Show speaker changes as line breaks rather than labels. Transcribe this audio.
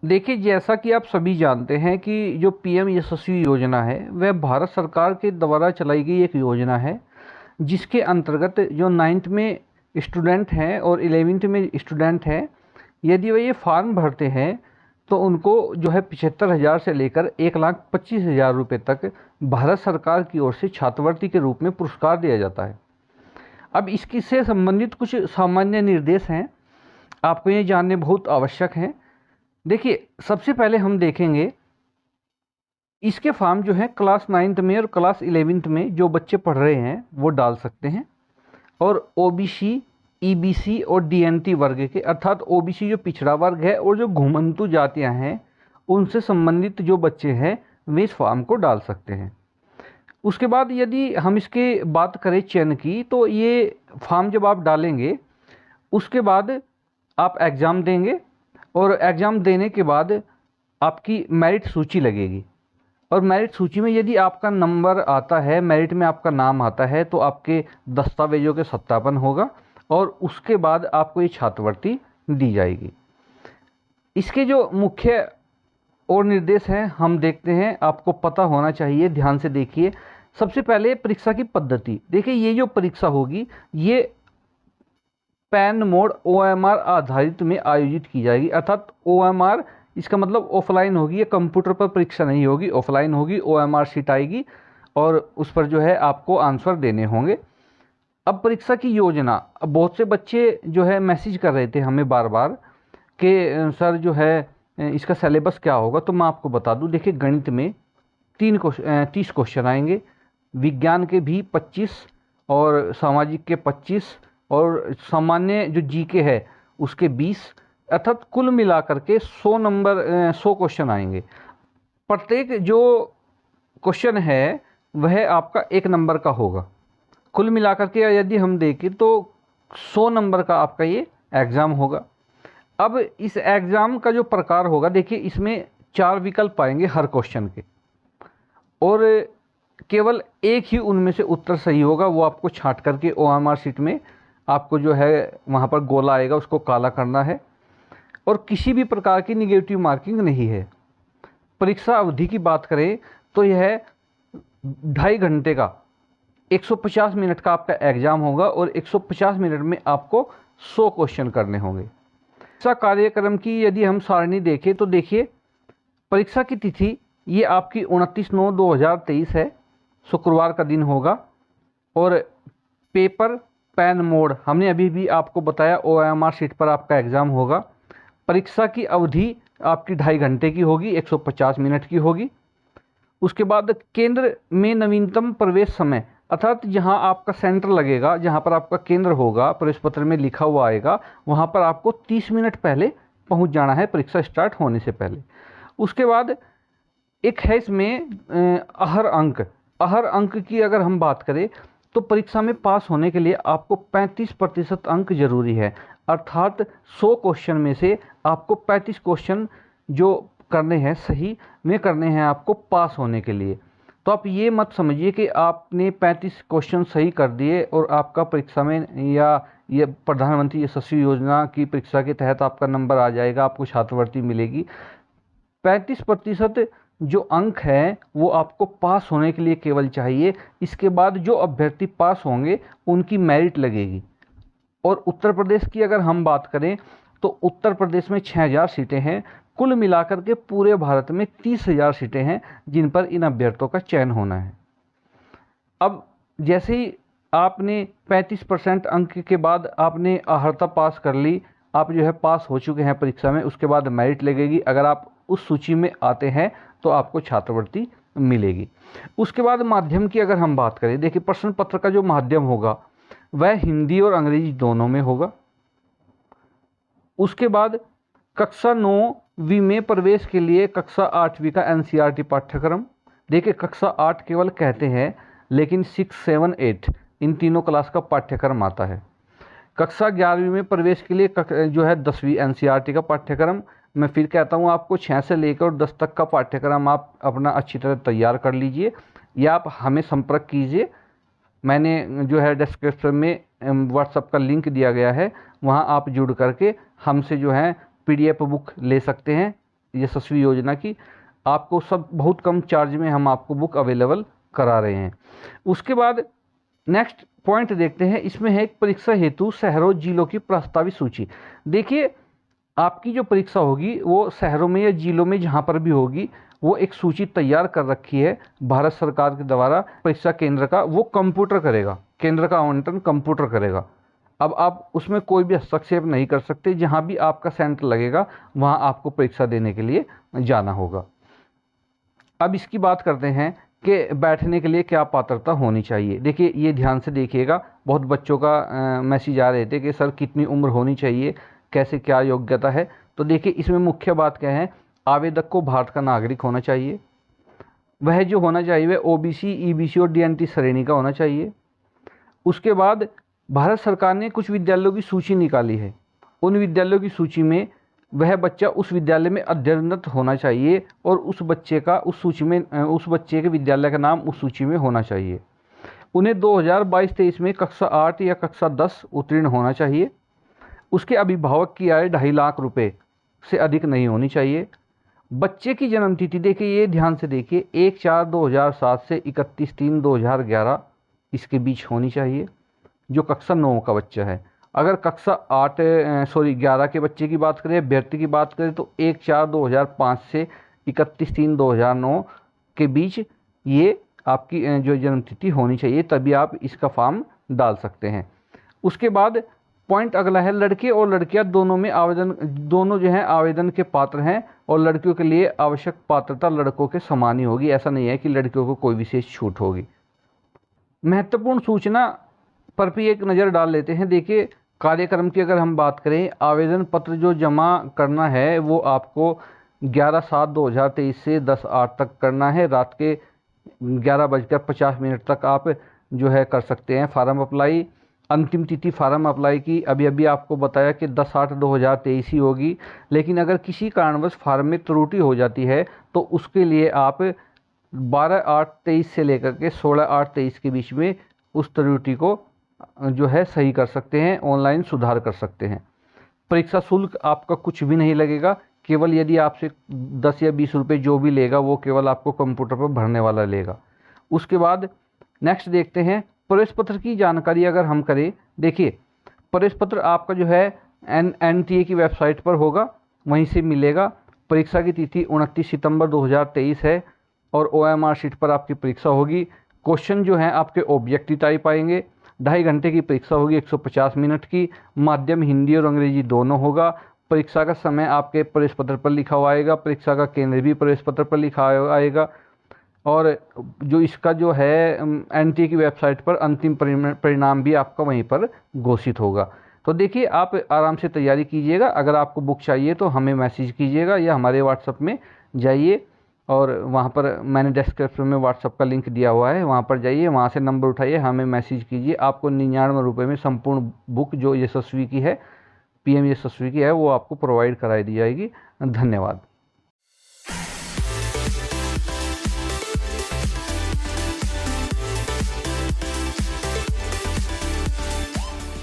देखिए, जैसा कि आप सभी जानते हैं कि जो पीएम यशस्वी योजना है वह भारत सरकार के द्वारा चलाई गई एक योजना है, जिसके अंतर्गत जो 9th में स्टूडेंट हैं और 11th में स्टूडेंट हैं, यदि वे ये फॉर्म भरते हैं तो उनको जो है 75,000 से लेकर 1,25,000 रुपये तक भारत सरकार की ओर से छात्रवृत्ति के रूप में पुरस्कार दिया जाता है। अब इसकी से संबंधित कुछ सामान्य निर्देश हैं, आपको ये जानने बहुत आवश्यक हैं। देखिए, सबसे पहले हम देखेंगे इसके फॉर्म जो है क्लास 9th में और क्लास 11th में जो बच्चे पढ़ रहे हैं वो डाल सकते हैं। और ओबीसी, ईबीसी और डीएनटी वर्ग के, अर्थात ओबीसी जो पिछड़ा वर्ग है और जो घुमंतु जातियां हैं उनसे संबंधित जो बच्चे हैं वे इस फॉर्म को डाल सकते हैं। उसके बाद यदि हम इसके बात करें चयन की, तो ये फॉर्म जब आप डालेंगे उसके बाद आप एग्ज़ाम देंगे और एग्ज़ाम देने के बाद आपकी मेरिट सूची लगेगी और मेरिट सूची में यदि आपका नंबर आता है, मेरिट में आपका नाम आता है, तो आपके दस्तावेजों के सत्यापन होगा और उसके बाद आपको ये छात्रवृत्ति दी जाएगी। इसके जो मुख्य और निर्देश हैं हम देखते हैं, आपको पता होना चाहिए, ध्यान से देखिए। सबसे पहले परीक्षा की पद्धति देखिए, ये जो परीक्षा होगी ये पैन मोड ओएमआर आधारित में आयोजित की जाएगी। अर्थात ओएमआर इसका मतलब ऑफलाइन होगी, ये कंप्यूटर पर परीक्षा नहीं होगी, ऑफलाइन होगी। ओएमआर शीट आएगी और उस पर जो है आपको आंसर देने होंगे। अब परीक्षा की योजना, अब बहुत से बच्चे जो है मैसेज कर रहे थे हमें बार बार कि सर जो है इसका सिलेबस क्या होगा, तो मैं आपको बता दूं। देखिए, गणित में 30 क्वेश्चन आएंगे, विज्ञान के भी 25 और सामाजिक के 25 और सामान्य जो जीके है उसके 20, अर्थात कुल मिलाकर के 100 क्वेश्चन आएंगे। प्रत्येक जो क्वेश्चन है वह आपका 1 नंबर का होगा। कुल मिलाकर के यदि हम देखें तो 100 नंबर का आपका ये एग्ज़ाम होगा। अब इस एग्ज़ाम का जो प्रकार होगा, देखिए इसमें 4 विकल्प आएंगे हर क्वेश्चन के और केवल एक ही उनमें से उत्तर सही होगा। वो आपको छांट करके ओएमआर शीट में आपको जो है वहाँ पर गोला आएगा, उसको काला करना है और किसी भी प्रकार की निगेटिव मार्किंग नहीं है। परीक्षा अवधि की बात करें तो यह 2.5 घंटे का 150 मिनट का आपका एग्ज़ाम होगा और 150 मिनट में आपको 100 क्वेश्चन करने होंगे। परीक्षा कार्यक्रम की यदि हम सारणी देखें तो देखिए, परीक्षा की तिथि ये आपकी 29/9/2023 है, शुक्रवार का दिन होगा। और पेपर पैन मोड हमने अभी भी आपको बताया, ओएमआर शीट पर आपका एग्ज़ाम होगा। परीक्षा की अवधि आपकी 2.5 घंटे की होगी, 150 मिनट की होगी। उसके बाद केंद्र में नवीनतम प्रवेश समय, अर्थात जहां आपका सेंटर लगेगा, जहां पर आपका केंद्र होगा, प्रवेश पत्र में लिखा हुआ आएगा, वहां पर आपको 30 मिनट पहले पहुंच जाना है, परीक्षा स्टार्ट होने से पहले। उसके बाद एक है इसमें अहर अंक की अगर हम बात करें तो परीक्षा में पास होने के लिए आपको 35% अंक जरूरी है। अर्थात 100 क्वेश्चन में से आपको 35 क्वेश्चन जो करने हैं सही में करने हैं आपको पास होने के लिए। तो आप ये मत समझिए कि आपने 35 क्वेश्चन सही कर दिए और आपका परीक्षा में या ये प्रधानमंत्री यशस्वी योजना की परीक्षा के तहत आपका नंबर आ जाएगा, आपको छात्रवृत्ति मिलेगी। 35% जो अंक हैं वो आपको पास होने के लिए केवल चाहिए। इसके बाद जो अभ्यर्थी पास होंगे उनकी मेरिट लगेगी। और उत्तर प्रदेश की अगर हम बात करें तो उत्तर प्रदेश में 6,000 सीटें हैं। कुल मिलाकर के पूरे भारत में 30,000 सीटें हैं जिन पर इन अभ्यर्थियों का चयन होना है। अब जैसे ही आपने 35% अंक के बाद आपने अर्हता पास कर ली, आप जो है पास हो चुके हैं परीक्षा में, उसके बाद मेरिट लगेगी। अगर आप उस सूची में आते हैं तो आपको छात्रवृत्ति मिलेगी। उसके बाद माध्यम की अगर हम बात करें, देखिए प्रश्न पत्र का जो माध्यम होगा वह हिंदी और अंग्रेजी दोनों में होगा। उसके बाद कक्षा 9वीं में प्रवेश के लिए कक्षा 8वीं का एनसीईआरटी पाठ्यक्रम। देखिए, कक्षा 8 केवल कहते हैं लेकिन 6, 7, 8 इन तीनों क्लास का पाठ्यक्रम आता है। कक्षा 11वीं में प्रवेश के लिए जो है 10वीं एनसीईआरटी का पाठ्यक्रम। मैं फिर कहता हूँ आपको 6 से लेकर 10 तक का पाठ्यक्रम आप अपना अच्छी तरह तैयार कर लीजिए या आप हमें संपर्क कीजिए। मैंने जो है डिस्क्रिप्शन में व्हाट्सएप का लिंक दिया गया है, वहाँ आप जुड़ करके हमसे जो है पीडीएफ बुक ले सकते हैं। यशस्वी योजना की, आपको सब बहुत कम चार्ज में हम आपको बुक अवेलेबल करा रहे हैं। उसके बाद नेक्स्ट पॉइंट देखते हैं, इसमें है परीक्षा हेतु शहरों जिलों की प्रस्तावित सूची। देखिए आपकी जो परीक्षा होगी वो शहरों में या जिलों में जहाँ पर भी होगी, वो एक सूची तैयार कर रखी है भारत सरकार के द्वारा। परीक्षा केंद्र का वो कंप्यूटर करेगा, केंद्र का आवंटन कंप्यूटर करेगा। अब आप उसमें कोई भी हस्तक्षेप नहीं कर सकते, जहाँ भी आपका सेंटर लगेगा वहाँ आपको परीक्षा देने के लिए जाना होगा। अब इसकी बात करते हैं कि बैठने के लिए क्या पात्रता होनी चाहिए। देखिए ये ध्यान से देखिएगा, बहुत बच्चों का मैसेज आ रहे थे कि सर कितनी उम्र होनी चाहिए, कैसे क्या योग्यता है। तो देखिए इसमें मुख्य बात क्या है, आवेदक को भारत का नागरिक होना चाहिए, वह जो होना चाहिए वह ओबीसी, ईबीसी और डीएनटी श्रेणी का होना चाहिए। उसके बाद भारत सरकार ने कुछ विद्यालयों की सूची निकाली है, उन विद्यालयों की सूची में वह बच्चा उस विद्यालय में अध्ययनरत होना चाहिए और उस बच्चे का उस सूची में उस बच्चे के विद्यालय का नाम उस सूची में होना चाहिए। उन्हें 2022-23 में कक्षा 8 या कक्षा 10 उत्तीर्ण होना चाहिए। उसके अभिभावक की आय 2.5 लाख रुपए से अधिक नहीं होनी चाहिए। बच्चे की जन्म तिथि देखिए, ये ध्यान से देखिए, 1/4/2007 से 31/3/2011 इसके बीच होनी चाहिए, जो कक्षा 9 का बच्चा है। अगर कक्षा 11 के बच्चे की बात करें, अभ्यर्थी की बात करें, तो 1/4/2005 से 31/3/2009 के बीच ये आपकी जो जन्म तिथि होनी चाहिए, तभी आप इसका फॉर्म डाल सकते हैं। उसके बाद पॉइंट अगला है, लड़के और लड़कियां दोनों जो हैं आवेदन के पात्र हैं, और लड़कियों के लिए आवश्यक पात्रता लड़कों के समान ही होगी। ऐसा नहीं है कि लड़कियों को कोई विशेष छूट होगी। महत्वपूर्ण सूचना पर भी एक नज़र डाल लेते हैं। देखिए कार्यक्रम की अगर हम बात करें, आवेदन पत्र जो जमा करना है वो आपको 11/7/2023 से 10/8 तक करना है। रात के 11:50 तक आप जो है कर सकते हैं फॉर्म अप्लाई। अंतिम तिथि फार्म अप्लाई की अभी आपको बताया कि 10/8/2023 ही होगी, लेकिन अगर किसी कारणवश फार्म में त्रुटि हो जाती है तो उसके लिए आप 12/8/23 से लेकर के 16/8/23 के बीच में उस त्रुटि को जो है सही कर सकते हैं, ऑनलाइन सुधार कर सकते हैं। परीक्षा शुल्क आपका कुछ भी नहीं लगेगा, केवल यदि आपसे 10 या 20 रुपये जो भी लेगा वो केवल आपको कंप्यूटर पर भरने वाला लेगा। उसके बाद नेक्स्ट देखते हैं प्रवेश पत्र की जानकारी अगर हम करें। देखिए प्रवेश पत्र आपका जो है NTA की वेबसाइट पर होगा, वहीं से मिलेगा। परीक्षा की तिथि 29 सितंबर 2023 है और OMR शीट पर आपकी परीक्षा होगी। क्वेश्चन जो हैं आपके ऑब्जेक्टिव टाइप आएंगे। 2.5 घंटे की परीक्षा होगी, 150 मिनट की। माध्यम हिंदी और अंग्रेजी दोनों होगा। परीक्षा का समय आपके प्रवेश पत्र पर लिखा हुआ आएगा, परीक्षा का केंद्र भी प्रवेश पत्र पर लिखा आएगा, और जो इसका जो है NTA की वेबसाइट पर अंतिम परिणाम भी आपका वहीं पर घोषित होगा। तो देखिए आप आराम से तैयारी कीजिएगा। अगर आपको बुक चाहिए तो हमें मैसेज कीजिएगा या हमारे व्हाट्सएप में जाइए, और वहाँ पर मैंने डिस्क्रिप्शन में व्हाट्सएप का लिंक दिया हुआ है, वहाँ पर जाइए, वहाँ से नंबर उठाइए, हमें मैसेज कीजिए। आपको 99 रुपये में संपूर्ण बुक जो यशस्वी की है, PM यशस्वी की है, वो आपको प्रोवाइड कराई दी जाएगी। धन्यवाद।